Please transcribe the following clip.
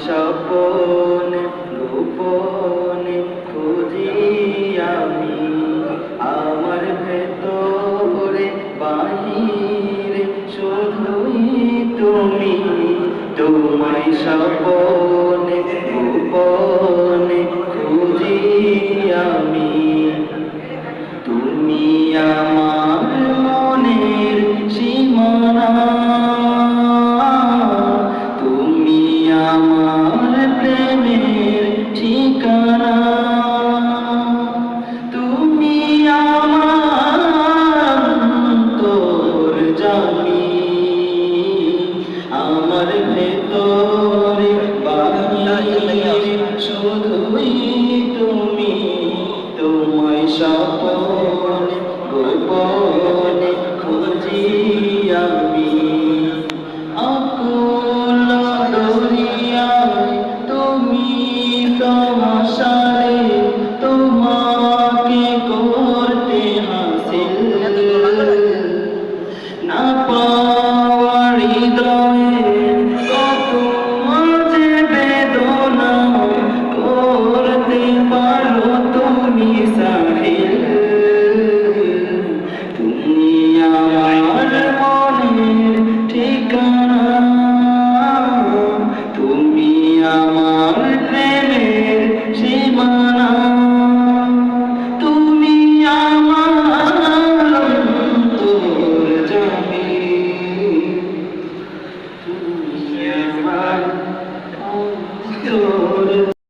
স্বপনে গোপনে খুঁজি আমি, আমার ভেতরে বাহিরে শুধুই তুমি। তোমায় স্বপনে গোপনে খুঁজি আমি, তুমি আমার মনের সীমানা, তুমি আমার প্রেমের ঠিকানা।